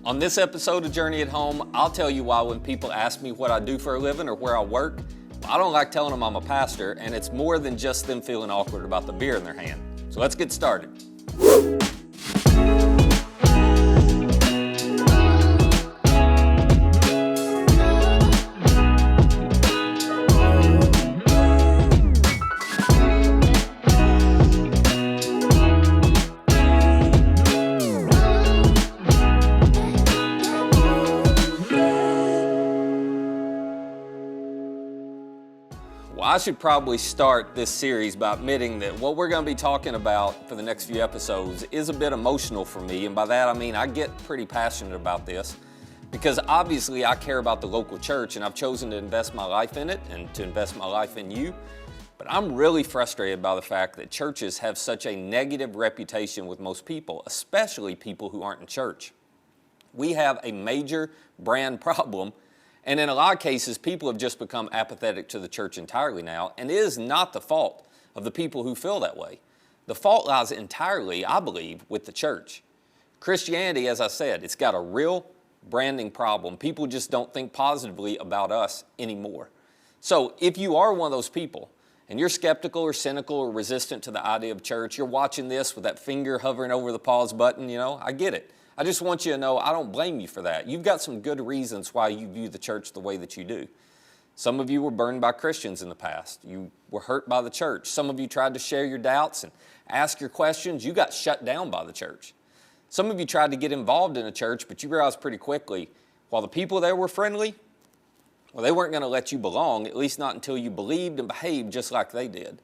On this episode of Journey at Home, I'll tell you why when people ask me what I do for a living or where I work, I don't like telling them I'm a pastor, and it's more than just them feeling awkward about the beer in their hand. So let's get started. Well, I should probably start this series by admitting that what we're going to be talking about for the next few episodes is a bit emotional for me, and by that I mean I get pretty passionate about this because obviously I care about the local church and I've chosen to invest my life in it and to invest my life in you, but I'm really frustrated by the fact that churches have such a negative reputation with most people, especially people who aren't in church. We have a major brand problem. And in a lot of cases, people have just become apathetic to the church entirely now, and it is not the fault of the people who feel that way. The fault lies entirely, I believe, with the church. Christianity, as I said, it's got a real branding problem. People just don't think positively about us anymore. So if you are one of those people, and you're skeptical or cynical or resistant to the idea of church, you're watching this with that finger hovering over the pause button, I get it. I just want you to know I don't blame you for that. You've got some good reasons why you view the church the way that you do. Some of you were burned by Christians in the past. You were hurt by the church. Some of you tried to share your doubts and ask your questions. You got shut down by the church. Some of you tried to get involved in a church, but you realized pretty quickly, while the people there were friendly, well, they weren't going to let you belong, at least not until you believed and behaved just like they did.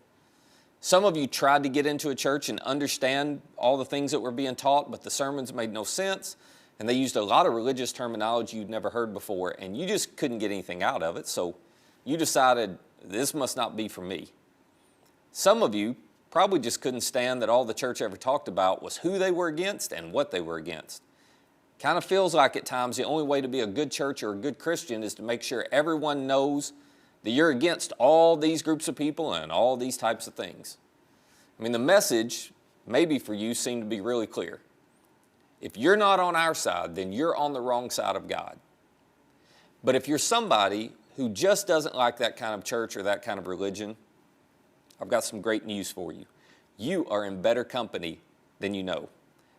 Some of you tried to get into a church and understand all the things that were being taught, but the sermons made no sense, and they used a lot of religious terminology you'd never heard before, and you just couldn't get anything out of it, so you decided, this must not be for me. Some of you probably just couldn't stand that all the church ever talked about was who they were against and what they were against. Kind of feels like at times the only way to be a good church or a good Christian is to make sure everyone knows that you're against all these groups of people and all these types of things. I mean, the message, maybe for you, seemed to be really clear. If you're not on our side, then you're on the wrong side of God. But if you're somebody who just doesn't like that kind of church or that kind of religion, I've got some great news for you. You are in better company than you know.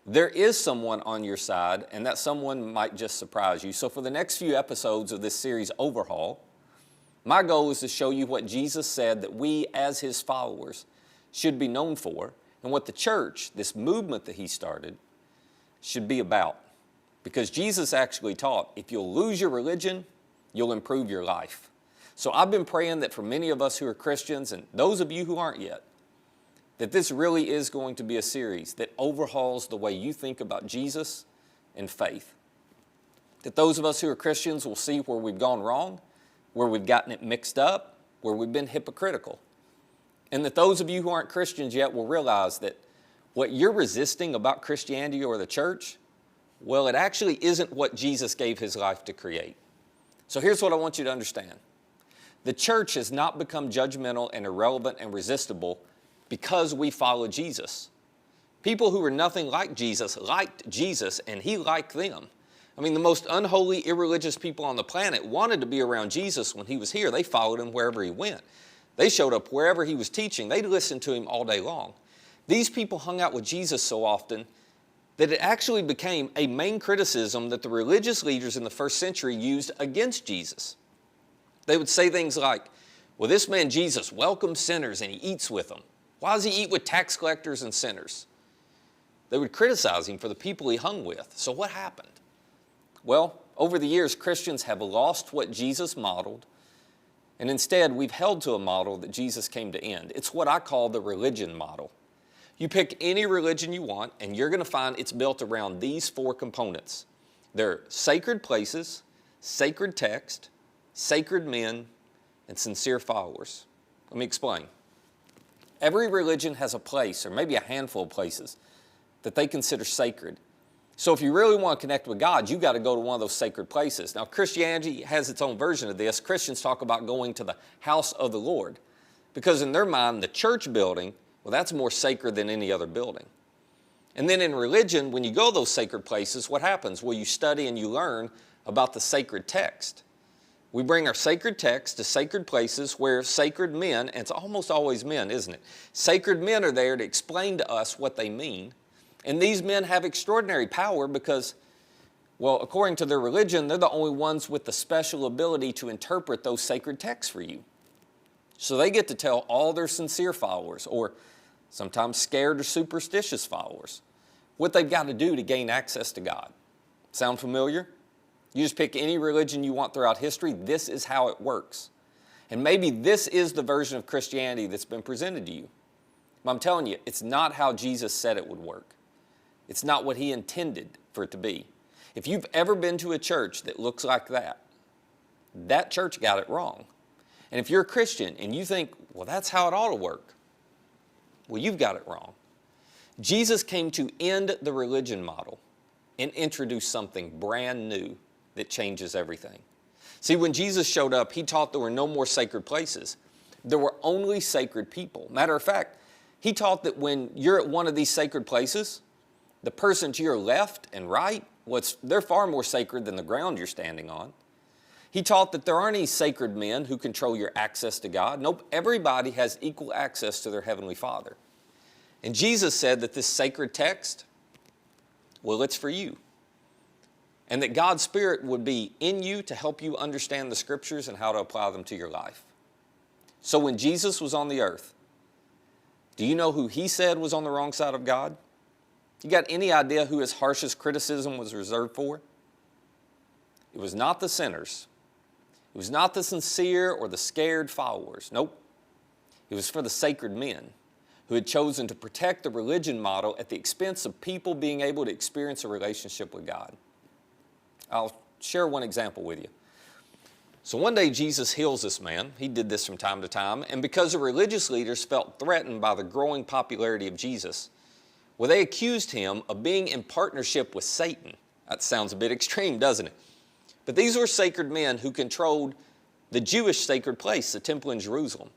There is someone on your side, and that someone might just surprise you. So for the next few episodes of this series, Overhaul, my goal is to show you what Jesus said that we, as his followers, should be known for, and what the church, this movement that he started, should be about. Because Jesus actually taught, if you'll lose your religion, you'll improve your life. So I've been praying that for many of us who are Christians, and those of you who aren't yet, that this really is going to be a series that overhauls the way you think about Jesus and faith. That those of us who are Christians will see where we've gone wrong, where we've gotten it mixed up, where we've been hypocritical. And that those of you who aren't Christians yet will realize that what you're resisting about Christianity or the church, well, it actually isn't what Jesus gave his life to create. So here's what I want you to understand. The church has not become judgmental and irrelevant and resistible because we follow Jesus. People who were nothing like Jesus liked Jesus, and he liked them. I mean, the most unholy, irreligious people on the planet wanted to be around Jesus when he was here. They followed him wherever he went. They showed up wherever he was teaching. They listened to him all day long. These people hung out with Jesus so often that it actually became a main criticism that the religious leaders in the first century used against Jesus. They would say things like, well, this man Jesus welcomes sinners and he eats with them. Why does he eat with tax collectors and sinners? They would criticize him for the people he hung with. So what happened? Well, over the years, Christians have lost what Jesus modeled, and instead we've held to a model that Jesus came to end. It's what I call the religion model. You pick any religion you want, and you're going to find it's built around these four components. They're sacred places, sacred text, sacred men, and sincere followers. Let me explain. Every religion has a place, or maybe a handful of places, that they consider sacred. So if you really want to connect with God, you've got to go to one of those sacred places. Now, Christianity has its own version of this. Christians talk about going to the house of the Lord because in their mind, the church building, well, that's more sacred than any other building. And then in religion, when you go to those sacred places, what happens? Well, you study and you learn about the sacred text. We bring our sacred text to sacred places where sacred men, and it's almost always men, isn't it? Sacred men are there to explain to us what they mean. And these men have extraordinary power because, well, according to their religion, they're the only ones with the special ability to interpret those sacred texts for you. So they get to tell all their sincere followers, or sometimes scared or superstitious followers, what they've got to do to gain access to God. Sound familiar? You just pick any religion you want throughout history. This is how it works. And maybe this is the version of Christianity that's been presented to you. But I'm telling you, it's not how Jesus said it would work. It's not what he intended for it to be. If you've ever been to a church that looks like that, that church got it wrong. And if you're a Christian and you think, well, that's how it ought to work, well, you've got it wrong. Jesus came to end the religion model and introduce something brand new that changes everything. See, when Jesus showed up, he taught there were no more sacred places. There were only sacred people. Matter of fact, he taught that when you're at one of these sacred places, the person to your left and right, they're far more sacred than the ground you're standing on. He taught that there aren't any sacred men who control your access to God. Nope, everybody has equal access to their Heavenly Father. And Jesus said that this sacred text, well, it's for you. And that God's Spirit would be in you to help you understand the Scriptures and how to apply them to your life. So when Jesus was on the earth, do you know who he said was on the wrong side of God? You got any idea who his harshest criticism was reserved for? It was not the sinners. It was not the sincere or the scared followers. Nope. It was for the sacred men who had chosen to protect the religion model at the expense of people being able to experience a relationship with God. I'll share one example with you. So one day Jesus heals this man. He did this from time to time. And because the religious leaders felt threatened by the growing popularity of Jesus, well, they accused him of being in partnership with Satan. That sounds a bit extreme, doesn't it? But these were sacred men who controlled the Jewish sacred place, the temple in Jerusalem.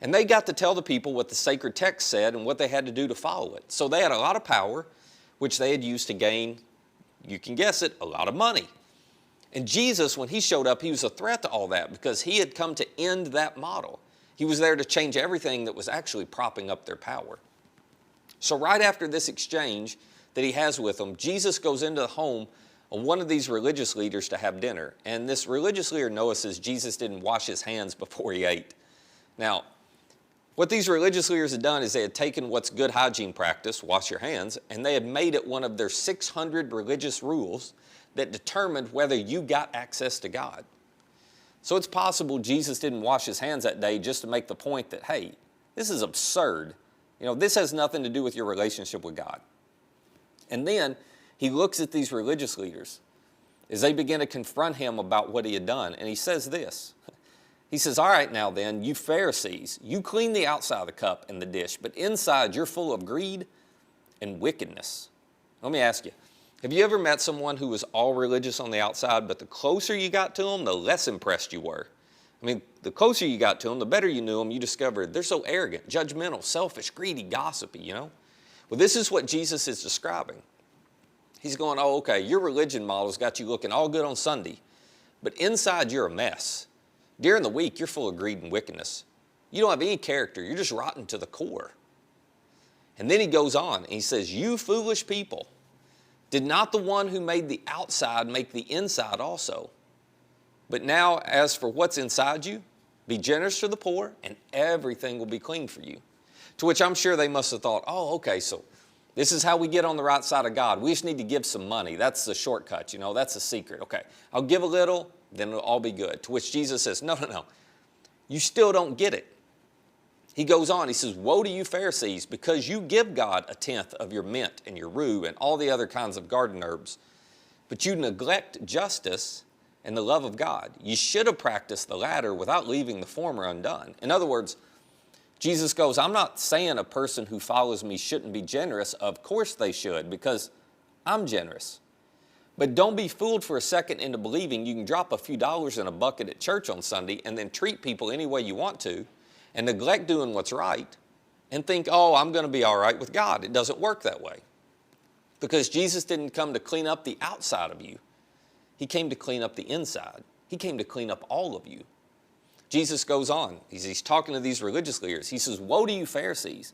And they got to tell the people what the sacred text said and what they had to do to follow it. So they had a lot of power, which they had used to gain, you can guess it, a lot of money. And Jesus, when he showed up, he was a threat to all that because he had come to end that model. He was there to change everything that was actually propping up their power. So right after this exchange that he has with them, Jesus goes into the home of one of these religious leaders to have dinner. And this religious leader notices Jesus didn't wash his hands before he ate. Now, what these religious leaders had done is they had taken what's good hygiene practice, wash your hands, and they had made it one of their 600 religious rules that determined whether you got access to God. So it's possible Jesus didn't wash his hands that day just to make the point that, hey, this is absurd. You know, this has nothing to do with your relationship with God. And then he looks at these religious leaders as they begin to confront him about what he had done. And he says this. He says, all right, now then, you Pharisees, you clean the outside of the cup and the dish, but inside you're full of greed and wickedness. Let me ask you, have you ever met someone who was all religious on the outside, but the closer you got to them, the less impressed you were? I mean, the closer you got to them, the better you knew them, you discovered they're so arrogant, judgmental, selfish, greedy, gossipy, you know? Well, this is what Jesus is describing. He's going, oh, okay, your religion model's got you looking all good on Sunday, but inside you're a mess. During the week, you're full of greed and wickedness. You don't have any character. You're just rotten to the core. And then he goes on and he says, you foolish people, did not the one who made the outside make the inside also? But now, as for what's inside you, be generous to the poor, and everything will be clean for you. To which I'm sure they must have thought, oh, okay, so this is how we get on the right side of God. We just need to give some money. That's the shortcut, you know, that's the secret. Okay, I'll give a little, then it'll all be good. To which Jesus says, no, no, no, you still don't get it. He goes on, he says, woe to you Pharisees, because you give God a tenth of your mint and your rue and all the other kinds of garden herbs, but you neglect justice and the love of God. You should have practiced the latter without leaving the former undone. In other words, Jesus goes, I'm not saying a person who follows me shouldn't be generous. Of course they should, because I'm generous. But don't be fooled for a second into believing you can drop a few dollars in a bucket at church on Sunday and then treat people any way you want to and neglect doing what's right and think, oh, I'm going to be all right with God. It doesn't work that way. Because Jesus didn't come to clean up the outside of you. He came to clean up the inside. He came to clean up all of you. Jesus goes on. He's talking to these religious leaders. He says, woe to you Pharisees,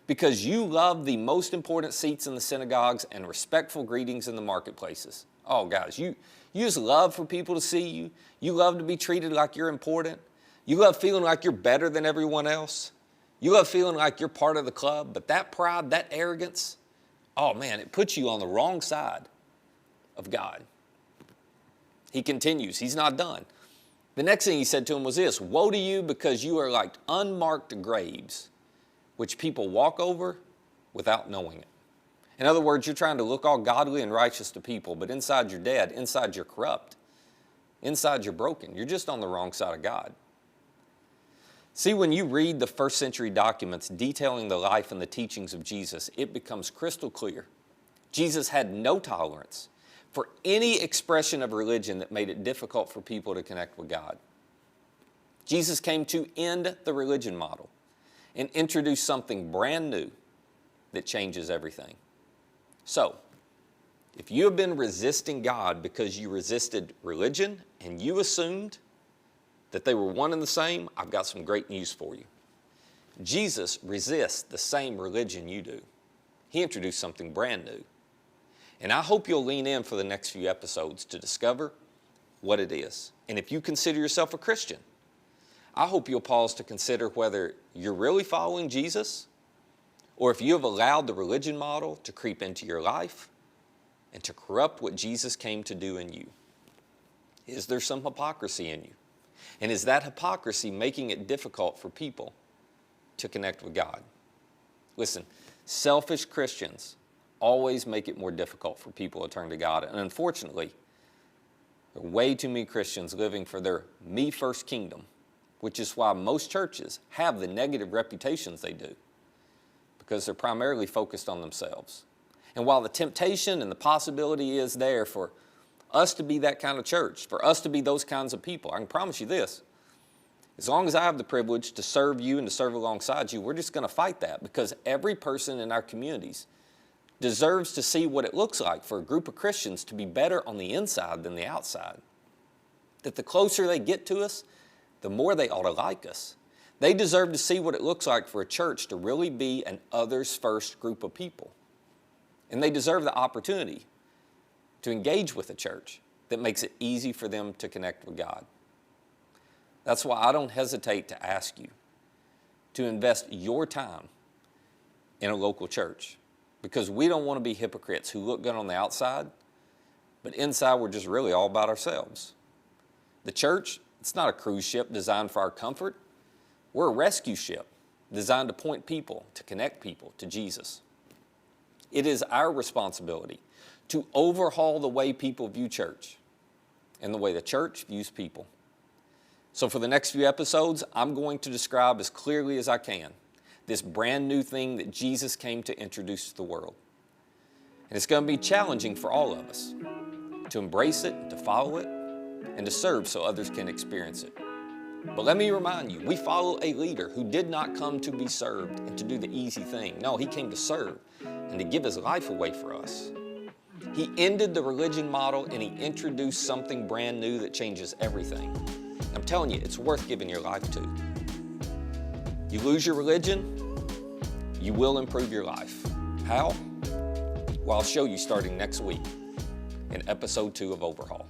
because you love the most important seats in the synagogues and respectful greetings in the marketplaces. Oh, guys, you just love for people to see you. You love to be treated like you're important. You love feeling like you're better than everyone else. You love feeling like you're part of the club. But that pride, that arrogance, oh man, it puts you on the wrong side of God. He continues. He's not done. The next thing he said to him was this, woe to you because you are like unmarked graves, which people walk over without knowing it. In other words, you're trying to look all godly and righteous to people, but inside you're dead, inside you're corrupt, inside you're broken. You're just on the wrong side of God. See, when you read the first century documents detailing the life and the teachings of Jesus, it becomes crystal clear. Jesus had no tolerance for any expression of religion that made it difficult for people to connect with God. Jesus came to end the religion model and introduce something brand new that changes everything. So, if you have been resisting God because you resisted religion and you assumed that they were one and the same, I've got some great news for you. Jesus resists the same religion you do. He introduced something brand new. And I hope you'll lean in for the next few episodes to discover what it is. And if you consider yourself a Christian, I hope you'll pause to consider whether you're really following Jesus or if you have allowed the religion model to creep into your life and to corrupt what Jesus came to do in you. Is there some hypocrisy in you? And is that hypocrisy making it difficult for people to connect with God? Listen, selfish Christians always make it more difficult for people to turn to God. And unfortunately, there are way too many Christians living for their me first kingdom, which is why most churches have the negative reputations they do, because they're primarily focused on themselves. And while the temptation and the possibility is there for us to be that kind of church, for us to be those kinds of people, I can promise you this, as long as I have the privilege to serve you and to serve alongside you, we're just going to fight that, because every person in our communities deserves to see what it looks like for a group of Christians to be better on the inside than the outside. That the closer they get to us, the more they ought to like us. They deserve to see what it looks like for a church to really be an others first group of people. And they deserve the opportunity to engage with a church that makes it easy for them to connect with God. That's why I don't hesitate to ask you to invest your time in a local church, because we don't want to be hypocrites who look good on the outside, but inside we're just really all about ourselves. The church, it's not a cruise ship designed for our comfort. We're a rescue ship designed to point people, to connect people to Jesus. It is our responsibility to overhaul the way people view church and the way the church views people. So for the next few episodes, I'm going to describe as clearly as I can this brand new thing that Jesus came to introduce to the world. And it's going to be challenging for all of us to embrace it, to follow it, and to serve so others can experience it. But let me remind you, we follow a leader who did not come to be served and to do the easy thing. No, he came to serve and to give his life away for us. He ended the religion model and he introduced something brand new that changes everything. I'm telling you, it's worth giving your life to. You lose your religion, you will improve your life. How? Well, I'll show you starting next week in episode 2 of Overhaul.